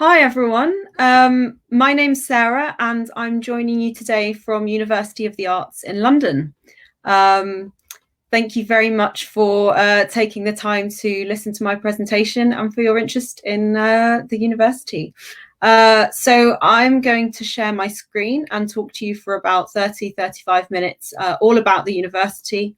Hi everyone, my name's Sarah and I'm joining you today from University of the Arts in London. Thank you very much for taking the time to listen to my presentation and for your interest in the university. So I'm going to share my screen and talk to you for about 35 minutes all about the university.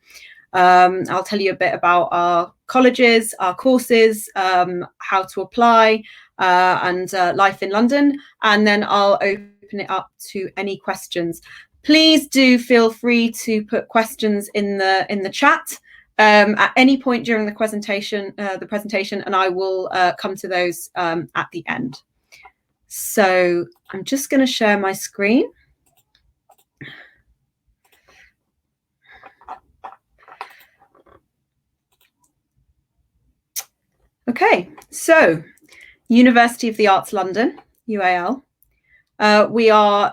I'll tell you a bit about our colleges, our courses, how to apply, and life in London, and then I'll open it up to any questions. Please do feel free to put questions in the chat at any point during the presentation, and I will come to those at the end. So I'm just going to share my screen. Okay, so University of the Arts London, UAL. We are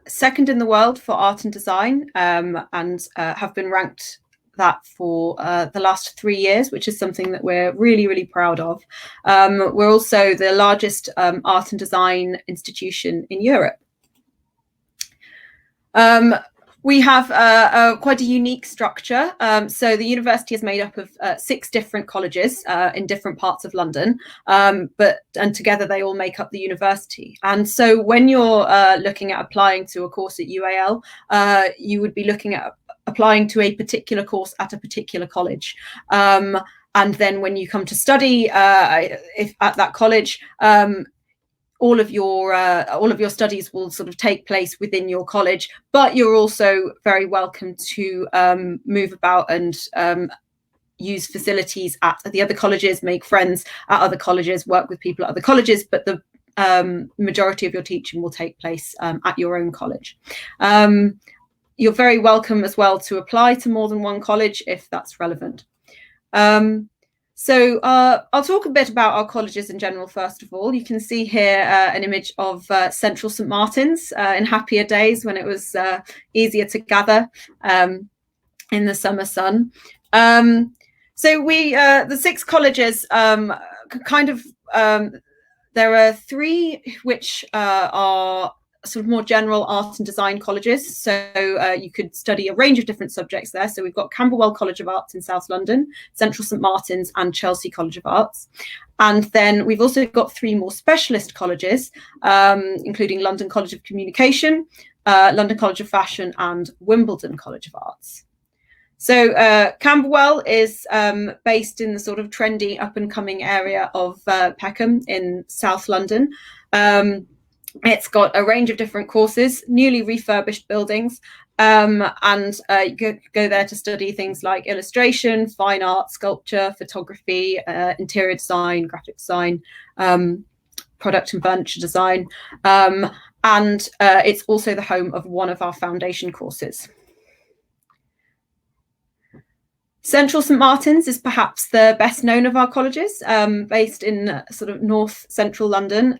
second in the world for art and design and have been ranked that for the last 3 years, which is something that we're really, really proud of. We're also the largest art and design institution in Europe. We have quite a unique structure. So the university is made up of 6 different colleges in different parts of London, and together they all make up the university. And so when you're looking at applying to a course at UAL, you would be looking at applying to a particular course at a particular college. And then when you come to study if at that college, all of your studies will sort of take place within your college, but you're also very welcome to move about and use facilities at the other colleges, make friends at other colleges, work with people at other colleges, but the majority of your teaching will take place at your own college. You're very welcome as well to apply to more than one college if that's relevant. So I'll talk a bit about our colleges in general. First of all, you can see here an image of Central St Martin's in happier days when it was easier to gather in the summer sun. So the 6 colleges there are 3 which are sort of more general art and design colleges. So you could study a range of different subjects there. So we've got Camberwell College of Arts in South London, Central St Martin's and Chelsea College of Arts. And then we've also got 3 more specialist colleges, including London College of Communication, London College of Fashion and Wimbledon College of Arts. So Camberwell is based in the sort of trendy up and coming area of Peckham in South London. It's got a range of different courses, newly refurbished buildings, and you go there to study things like illustration, fine art, sculpture, photography, interior design, graphic design, product and furniture design, and it's also the home of one of our foundation courses. Central St Martin's is perhaps the best known of our colleges, based in sort of north central London.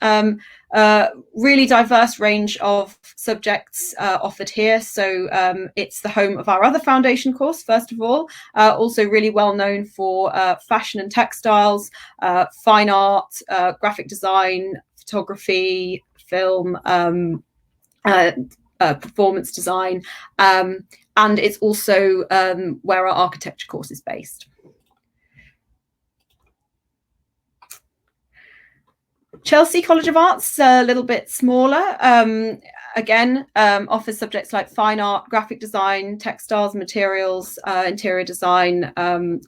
Really diverse range of subjects offered here. So it's the home of our other foundation course, first of all, also really well known for fashion and textiles, fine art, graphic design, photography, film, performance design, and it's also where our architecture course is based. Chelsea College of Arts, a little bit smaller, again, offers subjects like fine art, graphic design, textiles, materials, interior design,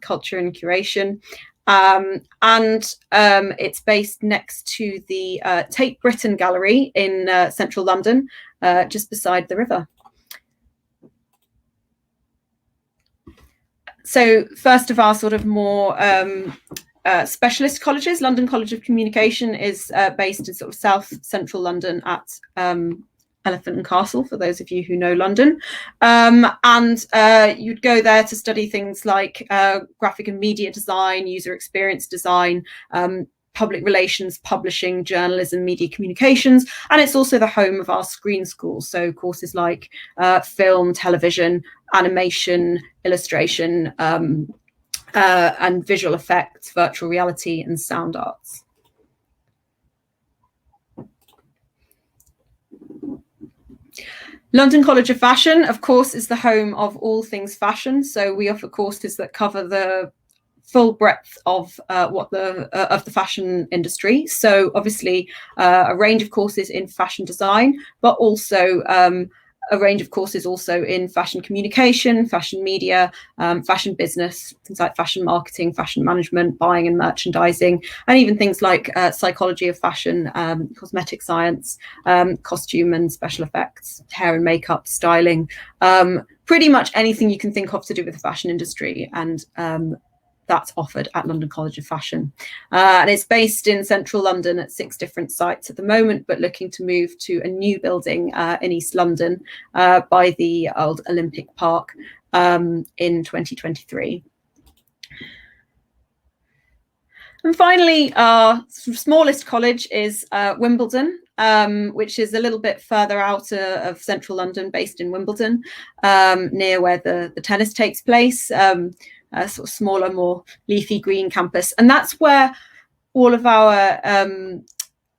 culture and curation. And it's based next to the Tate Britain Gallery in central London, just beside the river. So first of our sort of more specialist colleges, London College of Communication is based in sort of south central London at Elephant and Castle, for those of you who know London. And you'd go there to study things like graphic and media design, user experience design, public relations, publishing, journalism, media communications, and it's also the home of our screen school. So courses like film, television, animation, illustration, and visual effects, virtual reality, and sound arts. London College of Fashion, of course, is the home of all things fashion. So we offer courses that cover the full breadth of the fashion industry. So obviously a range of courses in fashion design, but also a range of courses also in fashion communication, fashion media, fashion business, things like fashion marketing, fashion management, buying and merchandising, and even things like psychology of fashion, cosmetic science, costume and special effects, hair and makeup, styling, pretty much anything you can think of to do with the fashion industry. And that's offered at London College of Fashion. And it's based in central London at 6 different sites at the moment, but looking to move to a new building in East London by the old Olympic Park in 2023. And finally, our smallest college is Wimbledon, which is a little bit further out of central London, based in Wimbledon, near where the tennis takes place. Sort of smaller, more leafy green campus, and that's where all of our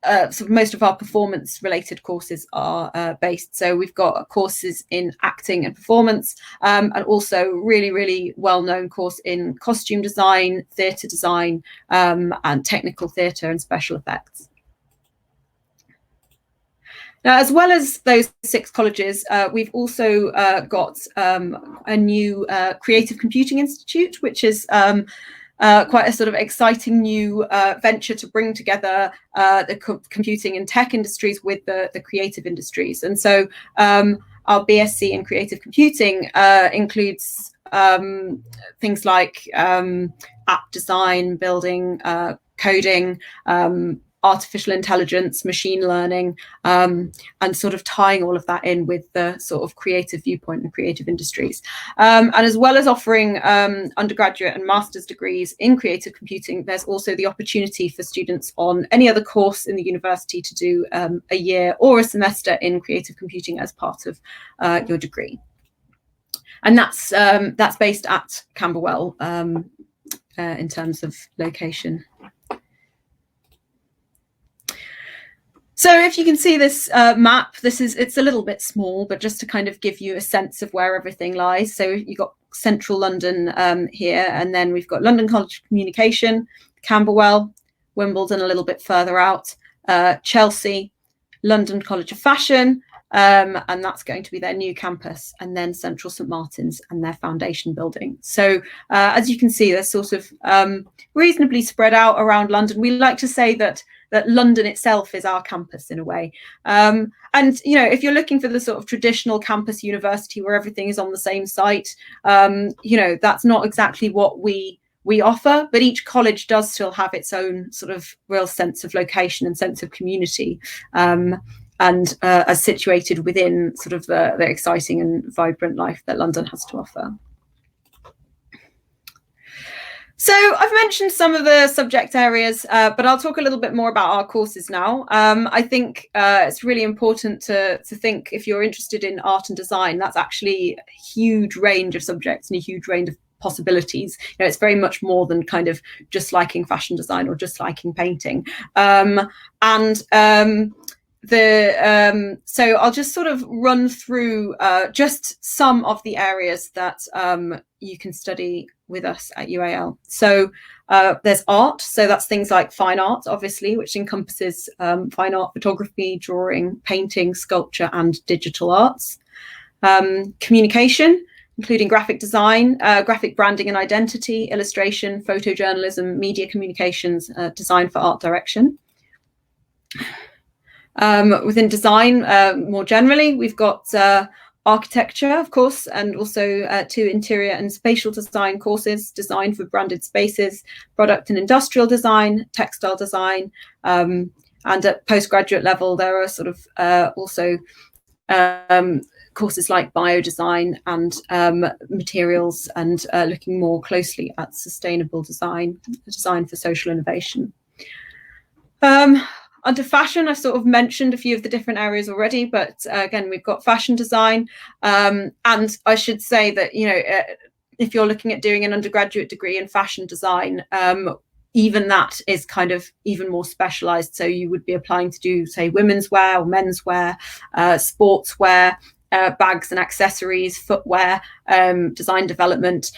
sort of most of our performance related courses are based. So we've got courses in acting and performance, and also really well-known course in costume design, theatre design, and technical theatre and special effects. Now, as well as those 6 colleges, we've also got a new Creative Computing Institute, which is quite a sort of exciting new venture to bring together the computing and tech industries with the creative industries. And so our BSc in Creative Computing includes things like app design, building, coding, artificial intelligence, machine learning, and sort of tying all of that in with the sort of creative viewpoint and creative industries. And as well as offering undergraduate and master's degrees in creative computing, there's also the opportunity for students on any other course in the university to do a year or a semester in creative computing as part of your degree. And that's based at Camberwell in terms of location. So if you can see this map, it's a little bit small, but just to kind of give you a sense of where everything lies. So you've got central London here, and then we've got London College of Communication, Camberwell, Wimbledon a little bit further out, Chelsea, London College of Fashion, and that's going to be their new campus, and then Central St Martin's and their foundation building. So as you can see, they're sort of reasonably spread out around London. We like to say that London itself is our campus in a way. And, you know, if you're looking for the sort of traditional campus university where everything is on the same site, you know, that's not exactly what we offer, but each college does still have its own sort of real sense of location and sense of community, and are situated within sort of the exciting and vibrant life that London has to offer. So I've mentioned some of the subject areas, but I'll talk a little bit more about our courses now. I think it's really important to think, if you're interested in art and design, that's actually a huge range of subjects and a huge range of possibilities. You know, it's very much more than kind of just liking fashion design or just liking painting. So I'll just sort of run through just some of the areas that you can study with us at UAL. So there's art, so that's things like fine art, obviously, which encompasses fine art, photography, drawing, painting, sculpture, and digital arts. Communication, including graphic design, graphic branding and identity, illustration, photojournalism, media communications, design for art direction. Within design, more generally, we've got architecture, of course, and also 2 interior and spatial design courses, design for branded spaces, product and industrial design, textile design, and at postgraduate level, there are sort of also courses like biodesign and materials, and looking more closely at sustainable design, design for social innovation. Under fashion, I've sort of mentioned a few of the different areas already, but again, we've got fashion design. And I should say that, you know, if you're looking at doing an undergraduate degree in fashion design, even that is kind of even more specialized. So you would be applying to do, say, women's wear or men's wear, sportswear, bags and accessories, footwear, design development.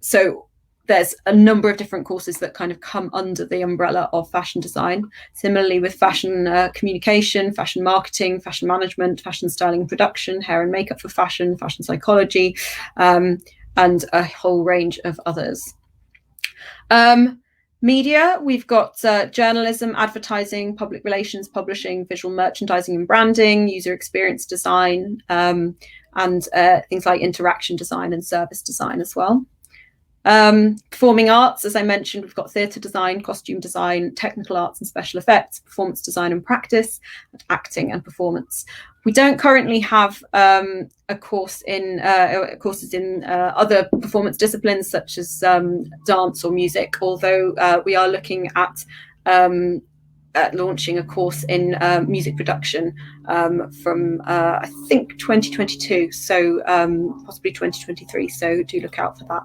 So there's a number of different courses that kind of come under the umbrella of fashion design. Similarly with fashion communication, fashion marketing, fashion management, fashion styling and production, hair and makeup for fashion, fashion psychology, and a whole range of others. Media, we've got journalism, advertising, public relations, publishing, visual merchandising and branding, user experience design, and things like interaction design and service design as well. Performing arts, as I mentioned, we've got theatre design, costume design, technical arts and special effects, performance design and practice, and acting and performance. We don't currently have a course in courses in other performance disciplines such as dance or music, although we are looking at launching a course in music production from I think 2022, so possibly 2023, so do look out for that.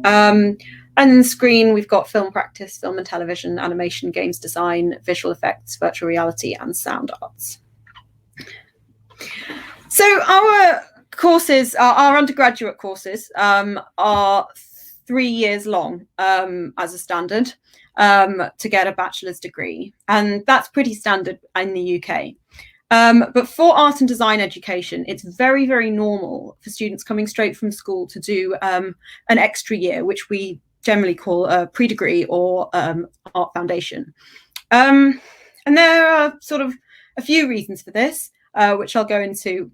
And then screen, we've got film practice, film and television, animation, games design, visual effects, virtual reality and sound arts. So our courses, our undergraduate courses are 3 years long as a standard to get a bachelor's degree, and that's pretty standard in the UK. But for art and design education, it's very, very normal for students coming straight from school to do an extra year, which we generally call a pre-degree or art foundation. And there are sort of a few reasons for this, which I'll go into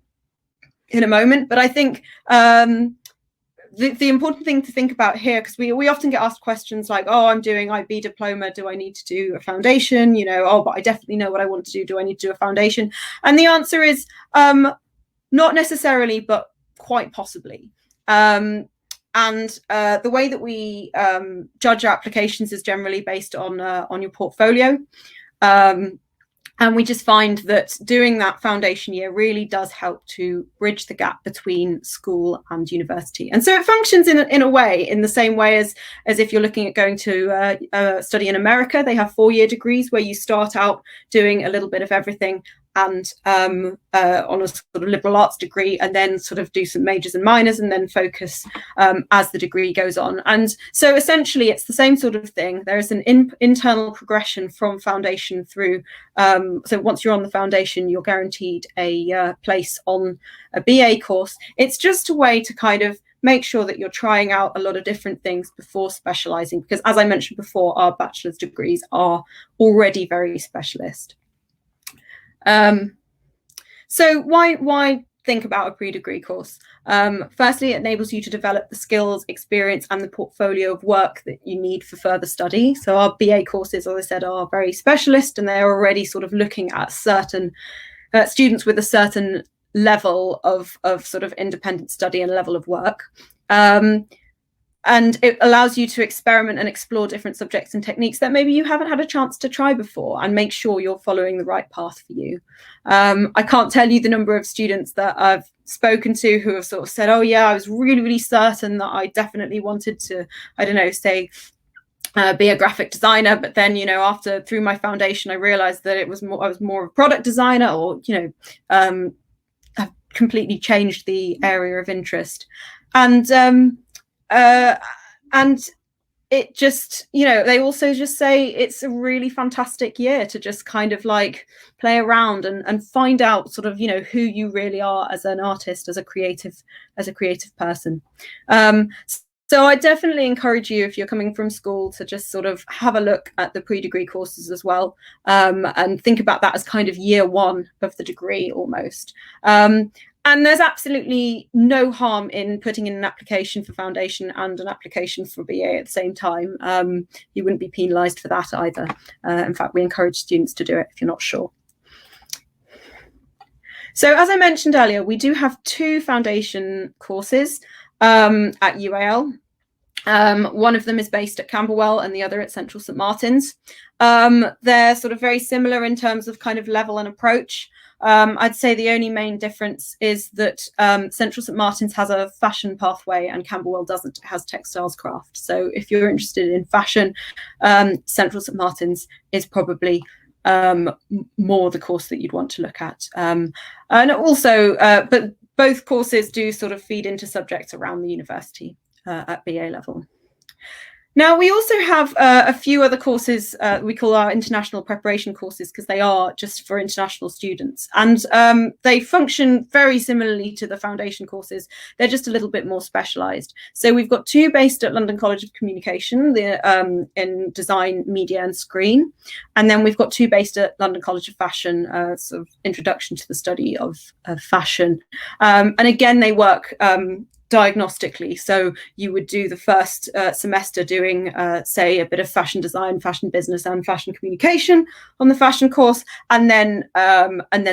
in a moment. But I think the important thing to think about here, because we often get asked questions like, oh, I'm doing IB diploma, do I need to do a foundation? You know, oh, but I definitely know what I want to do I need to do a foundation? And the answer is not necessarily, but quite possibly. And the way that we judge our applications is generally based on your portfolio. And we just find that doing that foundation year really does help to bridge the gap between school and university. And so it functions in a way, in the same way as if you're looking at going to study in America. They have 4-year degrees where you start out doing a little bit of everything and on a sort of liberal arts degree, and then sort of do some majors and minors, and then focus as the degree goes on. And so essentially it's the same sort of thing. There is an internal progression from foundation through. So once you're on the foundation, you're guaranteed a place on a BA course. It's just a way to kind of make sure that you're trying out a lot of different things before specializing, because as I mentioned before, our bachelor's degrees are already very specialist. So why think about a pre-degree course? Firstly, it enables you to develop the skills, experience, and the portfolio of work that you need for further study. So our BA courses, as I said, are very specialist, and they're already sort of looking at certain students with a certain level of sort of independent study and level of work. And it allows you to experiment and explore different subjects and techniques that maybe you haven't had a chance to try before, and make sure you're following the right path for you. I can't tell you the number of students that I've spoken to who have sort of said, oh yeah, I was really, really certain that I definitely wanted to, I don't know, say, be a graphic designer, but then, you know, through my foundation, I realized that I was more of a product designer, or, you know, I've completely changed the area of interest. And it just, you know, they also just say it's a really fantastic year to just kind of like play around and find out sort of, you know, who you really are as an artist, as a creative person. So I definitely encourage you, if you're coming from school, to just sort of have a look at the pre-degree courses as well, and think about that as kind of year one of the degree almost. And there's absolutely no harm in putting in an application for foundation and an application for BA at the same time. You wouldn't be penalised for that either. In fact, we encourage students to do it if you're not sure. So as I mentioned earlier, we do have 2 foundation courses at UAL. One of them is based at Camberwell and the other at Central St Martin's. They're sort of very similar in terms of kind of level and approach. I'd say the only main difference is that Central St Martin's has a fashion pathway and Camberwell doesn't. It has textiles craft. So if you're interested in fashion, Central St Martin's is probably more the course that you'd want to look at. And also, but both courses do sort of feed into subjects around the university at BA level. Now, we also have a few other courses we call our international preparation courses, because they are just for international students. And they function very similarly to the foundation courses. They're just a little bit more specialised. So we've got two based at London College of Communication in design, media and screen. And then we've got two based at London College of Fashion, sort of introduction to the study of fashion. And again, they work diagnostically. So you would do the first semester doing, say, a bit of fashion design, fashion business, and fashion communication on the fashion course, and then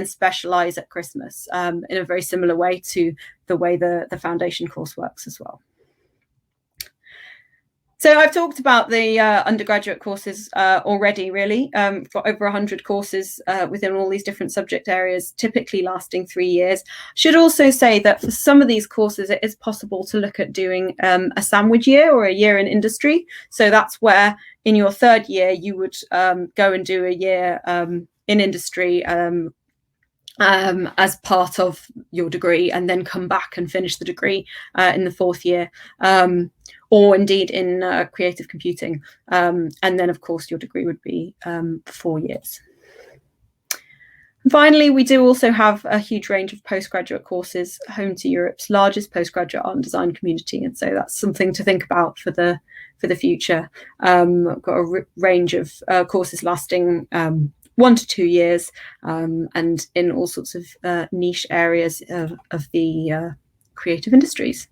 specialise at Christmas in a very similar way to the way the foundation course works as well. So I've talked about the undergraduate courses already, really. We've got over 100 courses within all these different subject areas, typically lasting 3 years. Should also say that for some of these courses, it is possible to look at doing a sandwich year or a year in industry. So that's where in your third year, you would go and do a year in industry as part of your degree, and then come back and finish the degree in the fourth year, or indeed in creative computing. And then, of course, your degree would be 4 years. And finally, we do also have a huge range of postgraduate courses, home to Europe's largest postgraduate art and design community. And so that's something to think about for the future. I've got a range of courses lasting 1 to 2 years, and in all sorts of niche areas of the creative industries.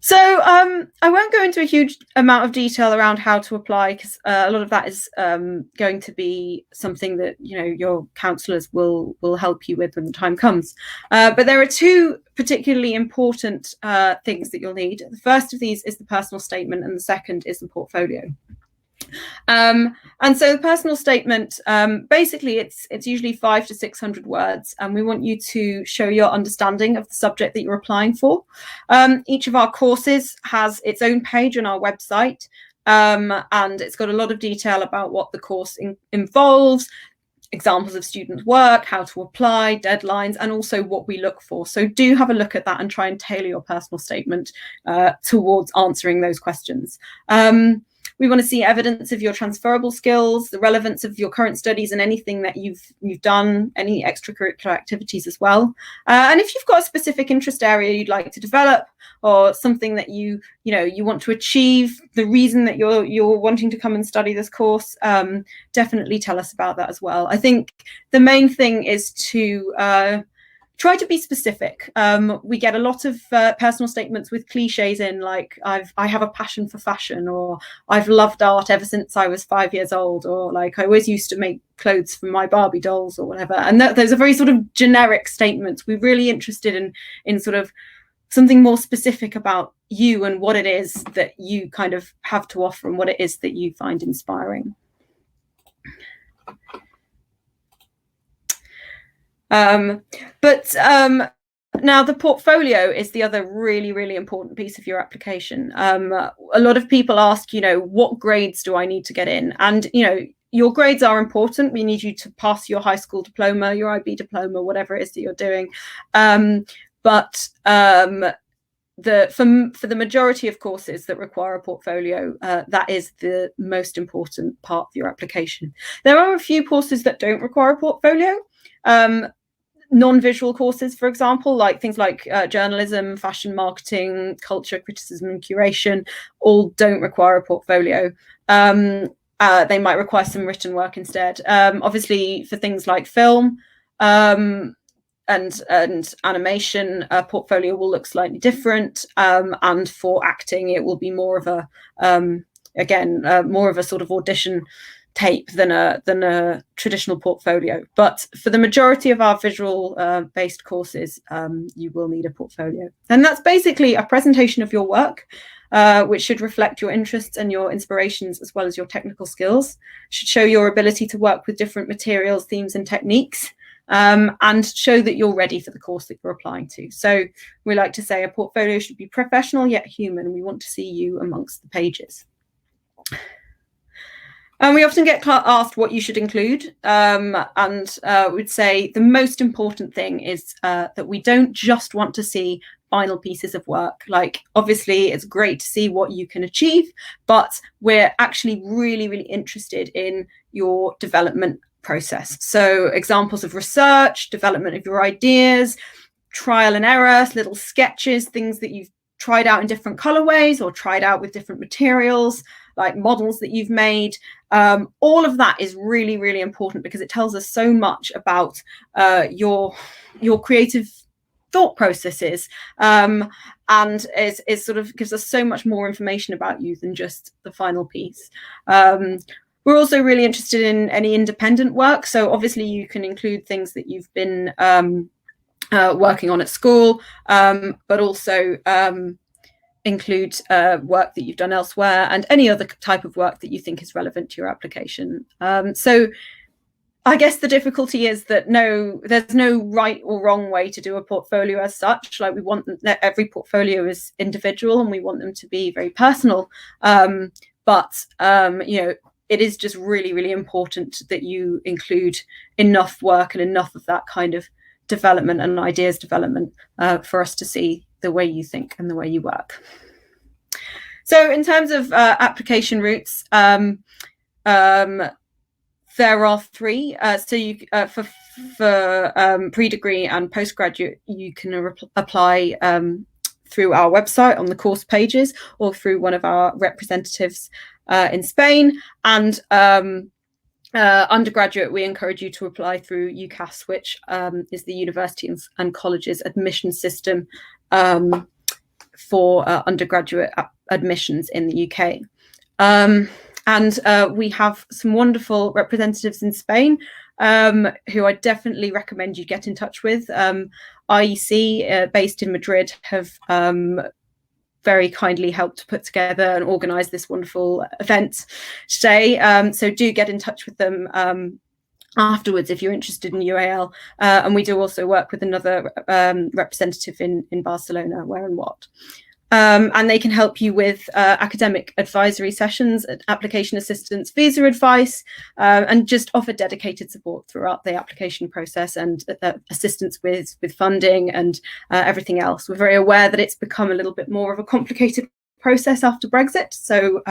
So I won't go into a huge amount of detail around how to apply, because a lot of that is going to be something that your counsellors will help you with when the time comes. But there are two particularly important things that you'll need. The first of these is the personal statement, and the second is the portfolio. And so the personal statement, basically it's usually 500 to 600 words, and we want you to show your understanding of the subject that you're applying for. Each of our courses has its own page on our website, and it's got a lot of detail about what the course involves, examples of student work, how to apply, deadlines, and also what we look for. So do have a look at that and try and tailor your personal statement towards answering those questions. We want to see evidence of your transferable skills, the relevance of your current studies, and anything that you've done, any extracurricular activities as well. And if you've got a specific interest area you'd like to develop, or something that you want to achieve, the reason that you're wanting to come and study this course, definitely tell us about that as well. I think the main thing is to try to be specific. We get a lot of personal statements with cliches in, like I have a passion for fashion, or I've loved art ever since I was 5 years old, or like I always used to make clothes for my Barbie dolls, or whatever. And those are very sort of generic statements. We're really interested in sort of something more specific about you and what it is that you kind of have to offer and what it is that you find inspiring. Now the portfolio is the other really, really important piece of your application. A lot of people ask, what grades do I need to get in? And, your grades are important. We need you to pass your high school diploma, your IB diploma, whatever it is that you're doing. For the majority of courses that require a portfolio, that is the most important part of your application. There are a few courses that don't require a portfolio. Non-visual courses, for example, like things like journalism, fashion marketing, culture, criticism, and curation, all don't require a portfolio. They might require some written work instead. Obviously, for things like film and animation, a portfolio will look slightly different. And for acting, it will be more of a, more of a sort of audition tape than a traditional portfolio. But for the majority of our visual based courses, you will need a portfolio. And that's basically a presentation of your work. which should reflect your interests and your inspirations as well as your technical skills. Should show your ability to work with different materials, themes and techniques, and show that you're ready for the course that you're applying to. So we like to say a portfolio should be professional yet human. We want to see you amongst the pages. And we often get asked what you should include, and we'd say the most important thing is that we don't just want to see final pieces of work. Like, obviously, it's great to see what you can achieve, but we're actually really, really interested in your development process. So examples of research, development of your ideas, trial and error, little sketches, things that you've tried out in different colorways or tried out with different materials, like models that you've made. All of that is really, really important because it tells us so much about your creative thought processes, and it sort of gives us so much more information about you than just the final piece. We're also really interested in any independent work. So obviously you can include things that you've been working on at school, but also include work that you've done elsewhere and any other type of work that you think is relevant to your application. So I guess the difficulty is that there's no right or wrong way to do a portfolio as such. Like, we want every portfolio is individual and we want them to be very personal. But it is just really, really important that you include enough work and enough of that kind of development and ideas development for us to see the way you think and the way you work. So in terms of application routes, there are three. So you for pre-degree and postgraduate, you can apply through our website on the course pages or through one of our representatives in Spain. And undergraduate, we encourage you to apply through UCAS, which is the University and Colleges admission system for undergraduate admissions in the UK. And we have some wonderful representatives in Spain who I definitely recommend you get in touch with. IEC, based in Madrid, have very kindly helped put together and organise this wonderful event today. So do get in touch with them afterwards if you're interested in UAL. And we do also work with another representative in Barcelona, Where and What. And they can help you with academic advisory sessions, application assistance, visa advice, and just offer dedicated support throughout the application process and assistance with funding and everything else. We're very aware that it's become a little bit more of a complicated process after Brexit, so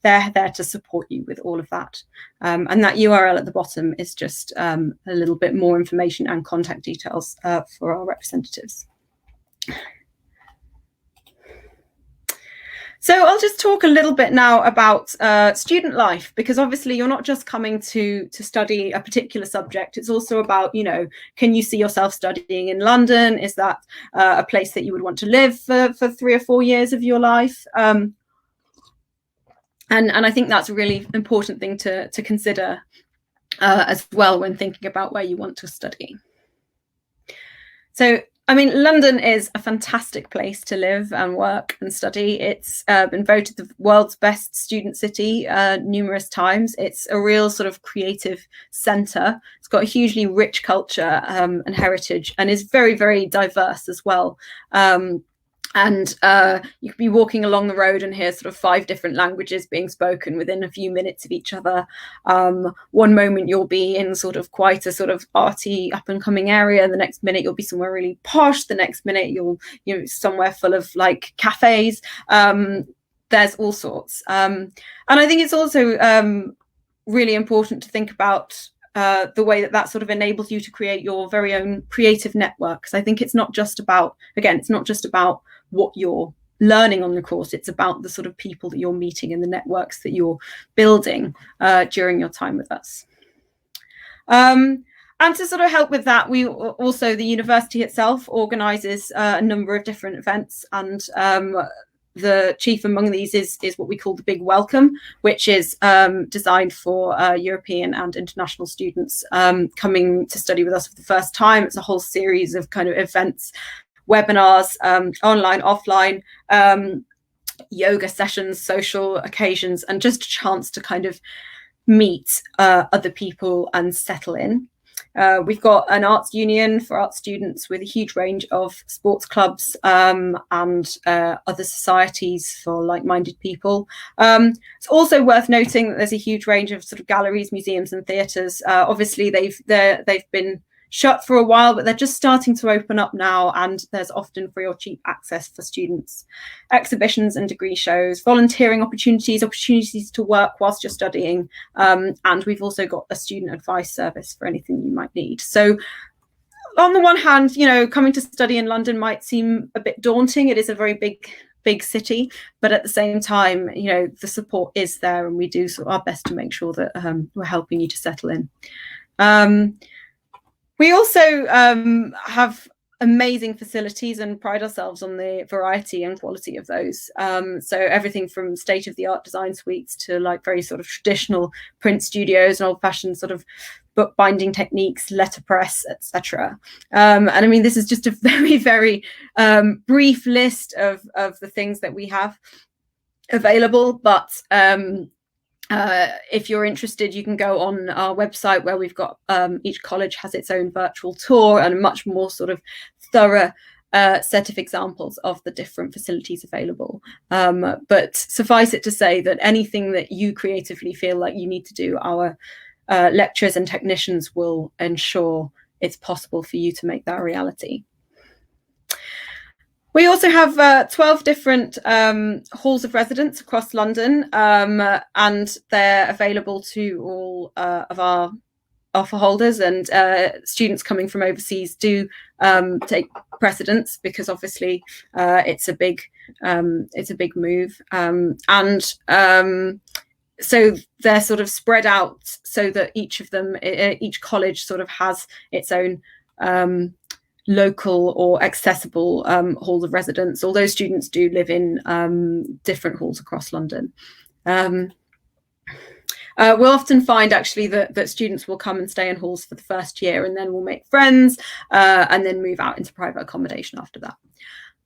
they're there to support you with all of that. And that URL at the bottom is just a little bit more information and contact details for our representatives. So I'll just talk a little bit now about student life, because obviously you're not just coming to study a particular subject. It's also about, can you see yourself studying in London? Is that a place that you would want to live for 3 or 4 years of your life? And I think that's a really important thing to consider as well when thinking about where you want to study. So, London is a fantastic place to live and work and study. It's been voted the world's best student city numerous times. It's a real sort of creative centre. It's got a hugely rich culture and heritage, and is very, very diverse as well. And you could be walking along the road and hear sort of 5 different languages being spoken within a few minutes of each other. One moment you'll be in sort of quite a sort of arty up and coming area. The next minute you'll be somewhere really posh. The next minute you'll somewhere full of like cafes. There's all sorts. And I think it's also really important to think about the way that sort of enables you to create your very own creative network. Because I think it's not just about, it's not just about what you're learning on the course, it's about the sort of people that you're meeting and the networks that you're building during your time with us. And to sort of help with that, the university itself organises a number of different events, and the chief among these is what we call the Big Welcome, which is designed for European and international students coming to study with us for the first time. It's a whole series of kind of events, webinars, online, offline, yoga sessions, social occasions, and just a chance to kind of meet other people and settle in. We've got an arts union for art students with a huge range of sports clubs and other societies for like-minded people. It's also worth noting that there's a huge range of sort of galleries, museums and theatres. Obviously, they've been shut for a while, but they're just starting to open up now, and there's often free or cheap access for students. Exhibitions and degree shows, volunteering opportunities to work whilst you're studying, and we've also got a student advice service for anything you might need. So on the one hand, you know, coming to study in London might seem a bit daunting. It is a very big city, but at the same time, you know, the support is there, and we do our best to make sure that we're helping you to settle in. We also have amazing facilities and pride ourselves on the variety and quality of those. So everything from state-of-the-art design suites to like very sort of traditional print studios and old-fashioned sort of book binding techniques, letterpress, etc. And I mean, this is just a very brief list of the things that we have available, but if you're interested, you can go on our website where we've got each college has its own virtual tour and a much more sort of thorough set of examples of the different facilities available. But suffice it to say that anything that you creatively feel like you need to do, our lecturers and technicians will ensure it's possible for you to make that a reality. We also have 12 different halls of residence across London, and they're available to all of our offer holders, and students coming from overseas do take precedence because obviously it's a big move, and so they're sort of spread out so that each college sort of has its own local or accessible halls of residence, although students do live in different halls across London. We'll often find actually that students will come and stay in halls for the first year and then will make friends and then move out into private accommodation after that.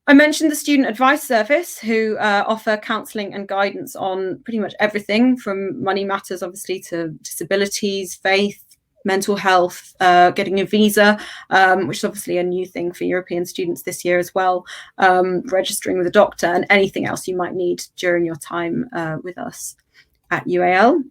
I mentioned the Student Advice Service, who offer counselling and guidance on pretty much everything from money matters, obviously, to disabilities, faith, mental health, getting a visa, which is obviously a new thing for European students this year as well, registering with a doctor, and anything else you might need during your time with us at UAL.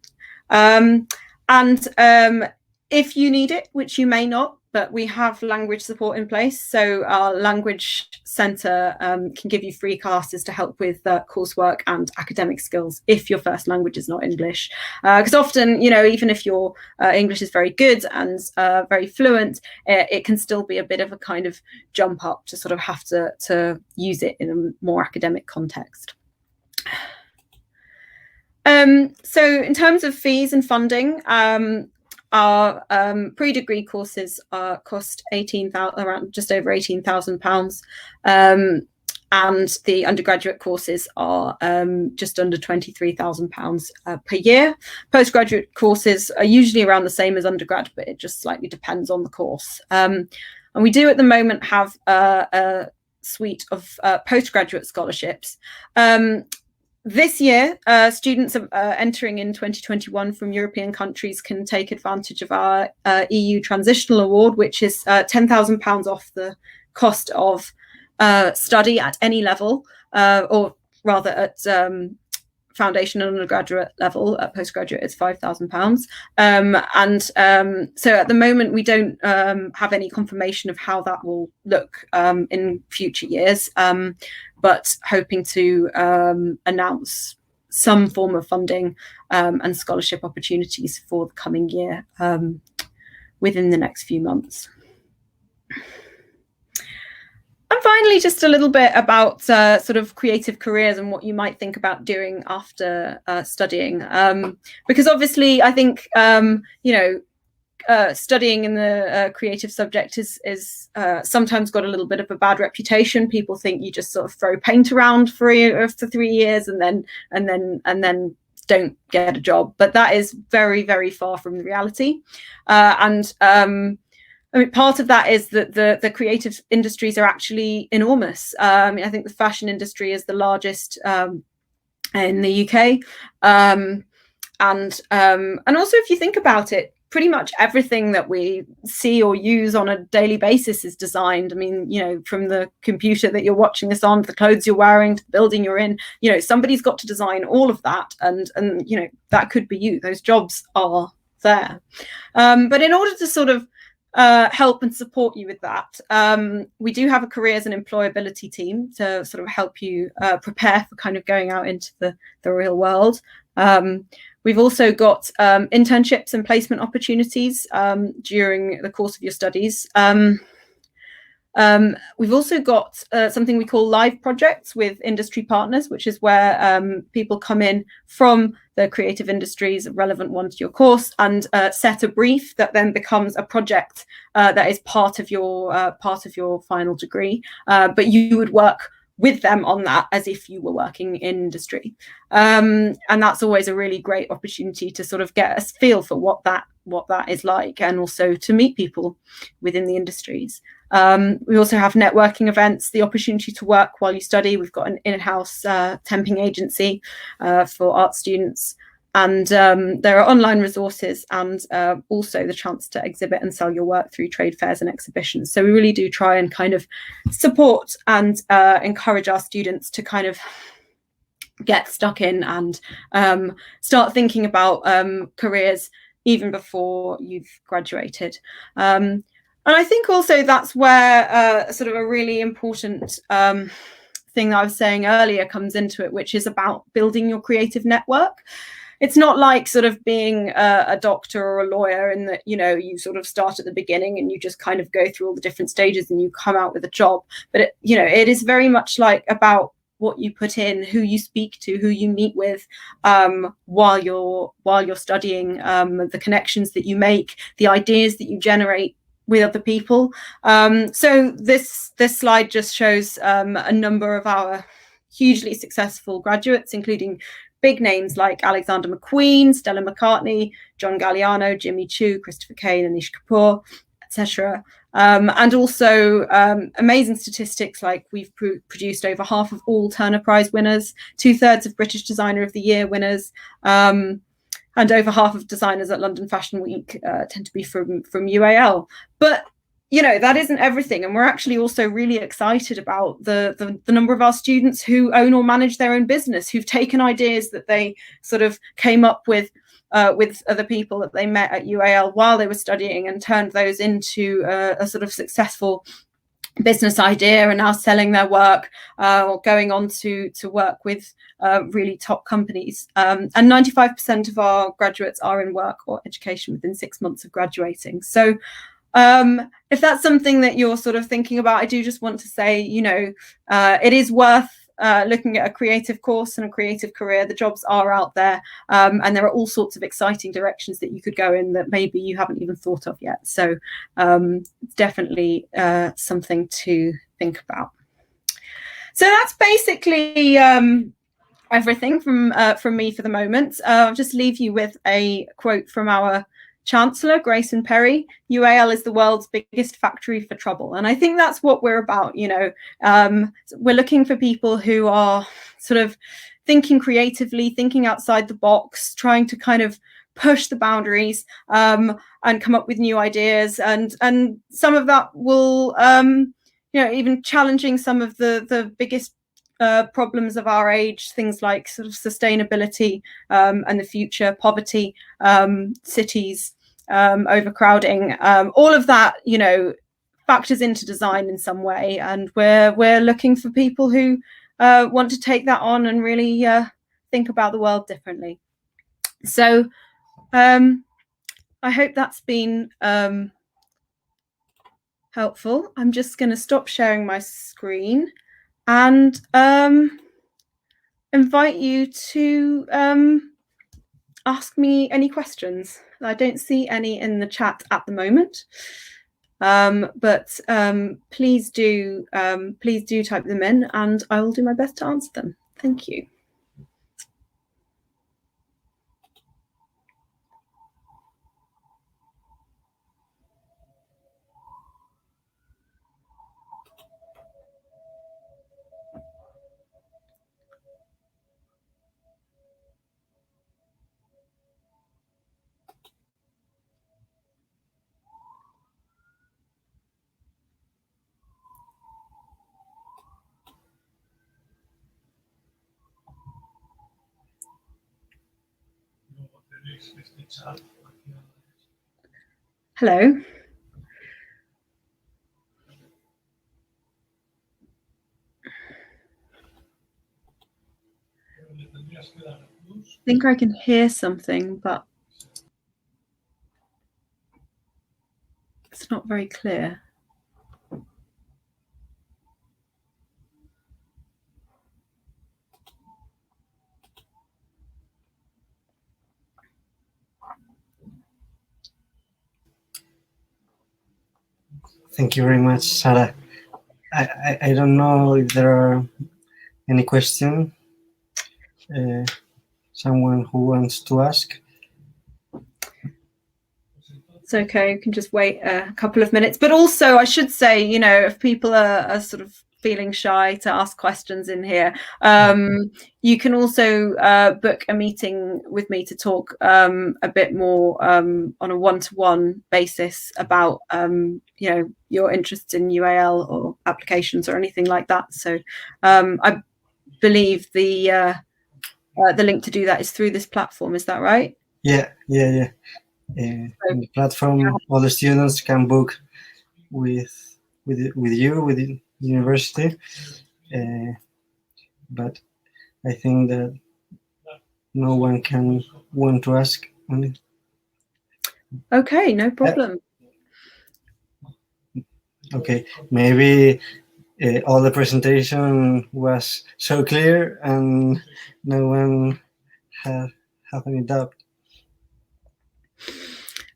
If you need it, which you may not, but we have language support in place. So our language centre can give you free classes to help with coursework and academic skills if your first language is not English. Because often, you know, even if your English is very good and very fluent, it can still be a bit of a kind of jump up to sort of have to use it in a more academic context. So in terms of fees and funding, our pre-degree courses cost around just over £18,000, and the undergraduate courses are just under £23,000 per year. Postgraduate courses are usually around the same as undergrad, but it just slightly depends on the course. And we do at the moment have a suite of postgraduate scholarships. This year, students entering in 2021 from European countries can take advantage of our EU Transitional Award, which is £10,000 off the cost of study at any level, or rather at foundation and undergraduate level. At postgraduate, it's £5,000. So at the moment, we don't have any confirmation of how that will look in future years. But hoping to announce some form of funding and scholarship opportunities for the coming year within the next few months. And finally, just a little bit about sort of creative careers and what you might think about doing after studying. Because obviously, I think, you know, studying in the creative subject is sometimes got a little bit of a bad reputation. People think you just sort of throw paint around for 3 years and then don't get a job, but that is very, very far from the reality. I mean, part of that is that the creative industries are actually enormous. I think the fashion industry is the largest in the UK, and also if you think about it, pretty much everything that we see or use on a daily basis is designed. I mean, from the computer that you're watching this on, to the clothes you're wearing, to the building you're in, somebody's got to design all of that, and that could be you. Those jobs are there, but in order to sort of help and support you with that, we do have a careers and employability team to sort of help you prepare for kind of going out into the real world. We've also got internships and placement opportunities during the course of your studies. We've also got something we call live projects with industry partners, which is where people come in from the creative industries, a relevant one to your course, and set a brief that then becomes a project that is part of your final degree. But you would work with them on that as if you were working in industry, and that's always a really great opportunity to sort of get a feel for what that is like, and also to meet people within the industries. We also have networking events, the opportunity to work while you study. We've got an in-house temping agency for art students, and there are online resources, and also the chance to exhibit and sell your work through trade fairs and exhibitions. So we really do try and kind of support and encourage our students to kind of get stuck in and start thinking about careers even before you've graduated. And I think also that's where sort of a really important thing that I was saying earlier comes into it, which is about building your creative network. It's not like sort of being a doctor or a lawyer in that, you sort of start at the beginning and you just kind of go through all the different stages and you come out with a job. But, it is very much like about what you put in, who you speak to, who you meet with while you're studying, the connections that you make, the ideas that you generate with other people. So this slide just shows a number of our hugely successful graduates, including big names like Alexander McQueen, Stella McCartney, John Galliano, Jimmy Choo, Christopher Kane, Anish Kapoor, etc. And also amazing statistics, like we've produced over half of all Turner Prize winners, 2/3 of British Designer of the Year winners, and over half of designers at London Fashion Week tend to be from UAL. But that isn't everything, and we're actually also really excited about the number of our students who own or manage their own business, who've taken ideas that they sort of came up with other people that they met at UAL while they were studying, and turned those into a sort of successful business idea, and now selling their work or going on to work with really top companies. And 95% of our graduates are in work or education within 6 months of graduating. So if that's something that you're sort of thinking about, I do just want to say, it is worth looking at a creative course and a creative career. The jobs are out there, and there are all sorts of exciting directions that you could go in that maybe you haven't even thought of yet. So it's definitely something to think about. So that's basically everything from me for the moment. I'll just leave you with a quote from our Chancellor, Grayson Perry. UAL is the world's biggest factory for trouble. And I think that's what we're about. We're looking for people who are sort of thinking creatively, thinking outside the box, trying to kind of push the boundaries and come up with new ideas. And some of that will, even challenging some of the biggest problems of our age, things like sort of sustainability and the future, poverty, cities, overcrowding, all of that, factors into design in some way. And we're looking for people who want to take that on and really think about the world differently. So I hope that's been helpful. I'm just going to stop sharing my screen and invite you to ask me any questions. I don't see any in the chat at the moment, but please do type them in, and I will do my best to answer them. Thank you. Hello. I think I can hear something, but it's not very clear. Thank you very much, Sarah. I don't know if there are any question. Someone who wants to ask. It's okay, you can just wait a couple of minutes. But also, I should say, you know, if people are sort of feeling shy to ask questions in here, you can also book a meeting with me to talk a bit more on a one-to-one basis about, you know, your interest in UAL or applications or anything like that. So I believe the link to do that is through this platform. Is that right? Yeah. In the platform, all the students can book with you, with the university. But I think that no one can want to ask only. Okay, no problem. Okay, maybe all the presentation was so clear and no one have any doubt.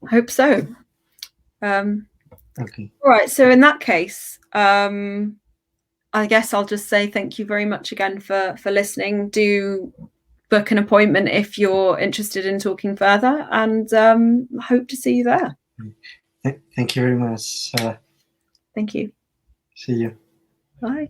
I hope so. Okay. All right. So in that case, I guess I'll just say thank you very much again for listening. Do book an appointment if you're interested in talking further, and hope to see you there. Thank you very much. Thank you. See you. Bye.